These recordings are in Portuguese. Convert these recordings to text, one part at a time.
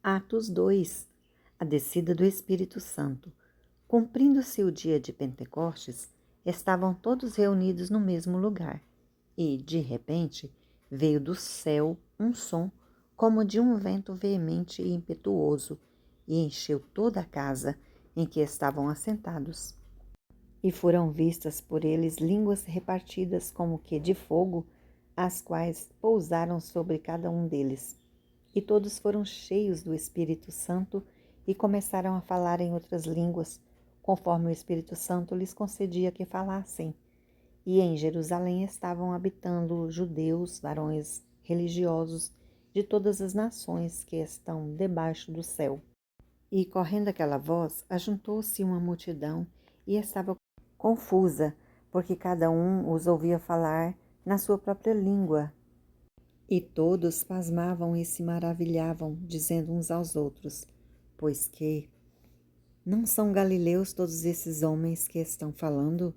Atos 2. A descida do Espírito Santo. Cumprindo-se o dia de Pentecostes, estavam todos reunidos no mesmo lugar. E, de repente, veio do céu um som como de um vento veemente e impetuoso, e encheu toda a casa em que estavam assentados. E foram vistas por eles línguas repartidas como que de fogo, as quais pousaram sobre cada um deles. E todos foram cheios do Espírito Santo e começaram a falar em outras línguas, conforme o Espírito Santo lhes concedia que falassem. E em Jerusalém estavam habitando judeus, varões religiosos de todas as nações que estão debaixo do céu. E correndo aquela voz, ajuntou-se uma multidão e estava confusa, porque cada um os ouvia falar na sua própria língua. E todos pasmavam e se maravilhavam, dizendo uns aos outros: pois que não são galileus todos esses homens que estão falando?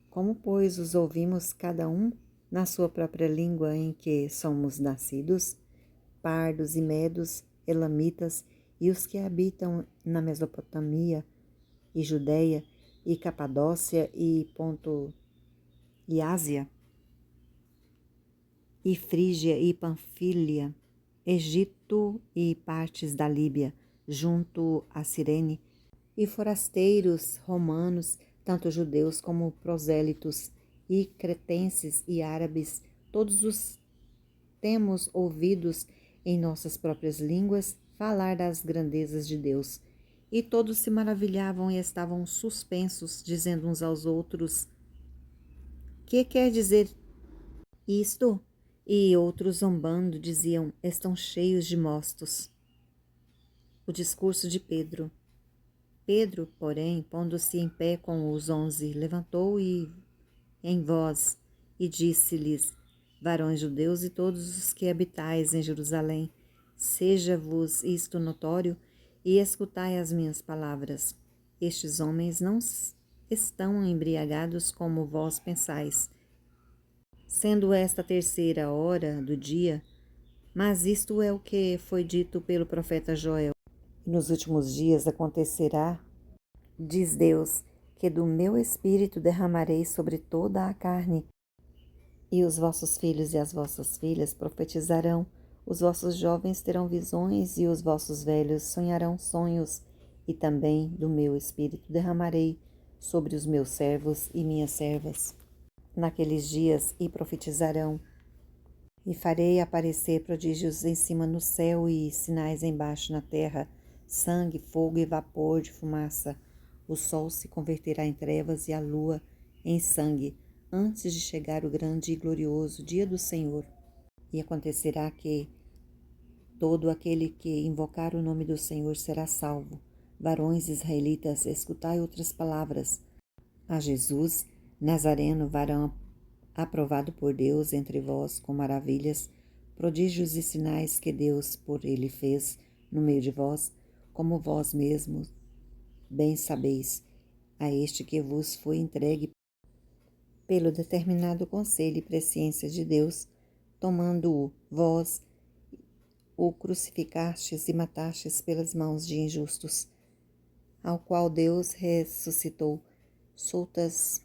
Como, pois, os ouvimos cada um na sua própria língua em que somos nascidos? Pardos e medos, elamitas e os que habitam na Mesopotâmia e Judéia e Capadócia e Ponto e Ásia, e Frígia e Panfília, Egito e partes da Líbia, junto a Cirene, e forasteiros romanos, tanto judeus como prosélitos, e cretenses e árabes, todos os temos ouvidos em nossas próprias línguas falar das grandezas de Deus. E todos se maravilhavam e estavam suspensos, dizendo uns aos outros: que quer dizer isto? E outros, zombando, diziam: estão cheios de mostos. O discurso de Pedro. Pedro, porém, pondo-se em pé com os 11, levantou em voz e disse-lhes: varões judeus e todos os que habitais em Jerusalém, seja-vos isto notório e escutai as minhas palavras. Estes homens não estão embriagados como vós pensais, sendo esta a terceira hora do dia, mas isto é o que foi dito pelo profeta Joel. Nos últimos dias acontecerá, diz Deus, que do meu espírito derramarei sobre toda a carne, e os vossos filhos e as vossas filhas profetizarão, os vossos jovens terão visões e os vossos velhos sonharão sonhos, e também do meu espírito derramarei sobre os meus servos e minhas servas. Naqueles dias e profetizarão, e farei aparecer prodígios em cima no céu e sinais embaixo na terra, sangue, fogo e vapor de fumaça. O sol se converterá em trevas e a lua em sangue, antes de chegar o grande e glorioso dia do Senhor. E acontecerá que todo aquele que invocar o nome do Senhor será salvo. Varões israelitas, escutai outras palavras. A Jesus, Nazareno, varão aprovado por Deus entre vós com maravilhas, prodígios e sinais que Deus por ele fez no meio de vós, como vós mesmos bem sabeis, a este que vos foi entregue pelo determinado conselho e presciência de Deus, tomando-o vós, o crucificastes e matastes pelas mãos de injustos, ao qual Deus ressuscitou, soltas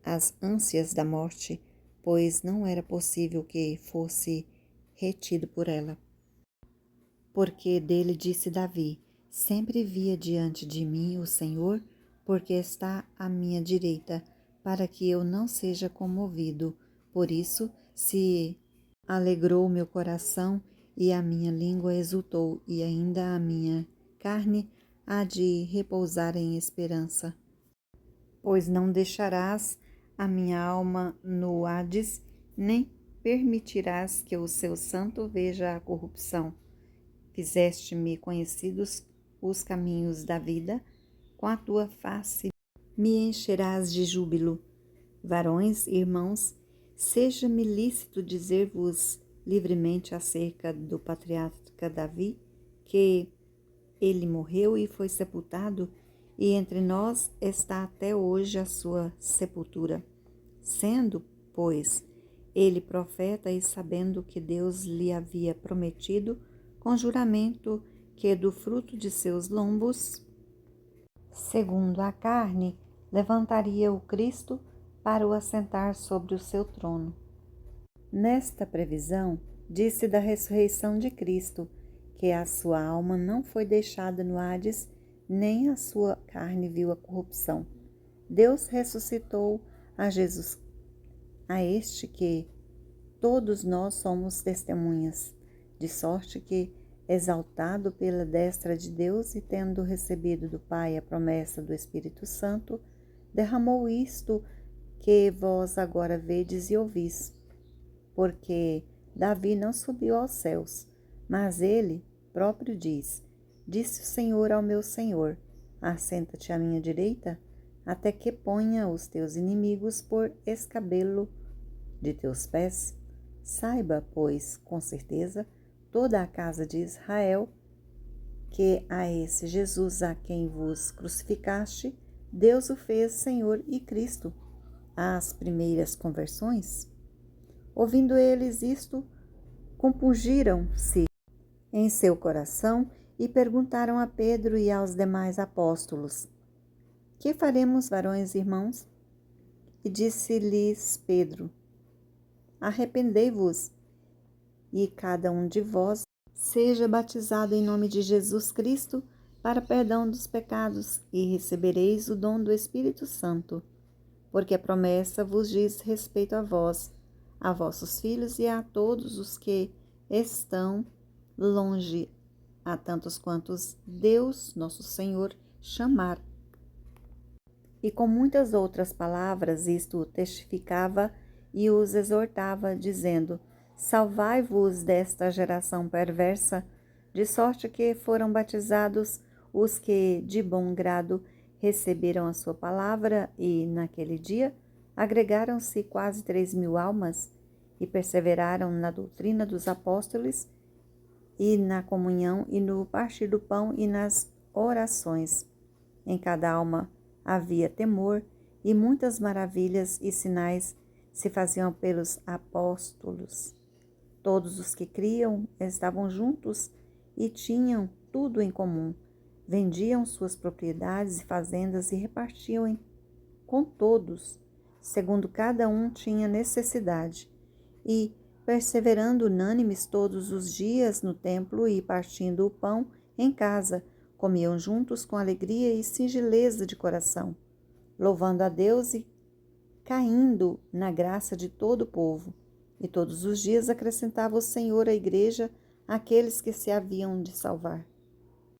as ânsias da morte, pois não era possível que fosse retido por ela. Porque dele disse Davi: sempre via diante de mim o Senhor, porque está à minha direita, para que eu não seja comovido. Por isso se alegrou meu coração e a minha língua exultou, e ainda a minha carne há de repousar em esperança. Pois não deixarás a minha alma no Hades, nem permitirás que o seu santo veja a corrupção. Fizeste-me conhecidos os caminhos da vida, com a tua face me encherás de júbilo. Varões, irmãos, seja-me lícito dizer-vos livremente acerca do patriarca Davi, que ele morreu e foi sepultado, e entre nós está até hoje a sua sepultura. Sendo, pois, ele profeta e sabendo que Deus lhe havia prometido, com juramento que do fruto de seus lombos, segundo a carne, levantaria o Cristo para o assentar sobre o seu trono. Nesta previsão, disse da ressurreição de Cristo, que a sua alma não foi deixada no Hades, nem a sua carne viu a corrupção. Deus ressuscitou a Jesus, a este que todos nós somos testemunhas, de sorte que, exaltado pela destra de Deus e tendo recebido do Pai a promessa do Espírito Santo, derramou isto que vós agora vedes e ouvis. Porque Davi não subiu aos céus, mas ele próprio diz: Disse o Senhor ao meu Senhor: Assenta-te à minha direita, até que ponha os teus inimigos por escabelo de teus pés. Saiba, pois, com certeza, toda a casa de Israel, que a esse Jesus a quem vos crucificaste, Deus o fez Senhor e Cristo. As primeiras conversões, ouvindo eles isto, compungiram-se em seu coração e perguntaram a Pedro e aos demais apóstolos: Que faremos, varões e irmãos? E disse-lhes Pedro: Arrependei-vos, e cada um de vós seja batizado em nome de Jesus Cristo para perdão dos pecados, e recebereis o dom do Espírito Santo, porque a promessa vos diz respeito a vós, a vossos filhos e a todos os que estão longe, a tantos quantos Deus, nosso Senhor, chamar. E com muitas outras palavras isto testificava e os exortava, dizendo: Salvai-vos desta geração perversa, de sorte que foram batizados os que de bom grado receberam a sua palavra, e naquele dia agregaram-se quase 3.000 almas, e perseveraram na doutrina dos apóstolos, e na comunhão, e no partir do pão, e nas orações. Em cada alma havia temor, e muitas maravilhas e sinais se faziam pelos apóstolos. Todos os que criam estavam juntos e tinham tudo em comum. Vendiam suas propriedades e fazendas e repartiam com todos, segundo cada um tinha necessidade. E, perseverando unânimes todos os dias no templo e partindo o pão em casa, comiam juntos com alegria e singeleza de coração, louvando a Deus e caindo na graça de todo o povo. E todos os dias acrescentava o Senhor à igreja aqueles que se haviam de salvar.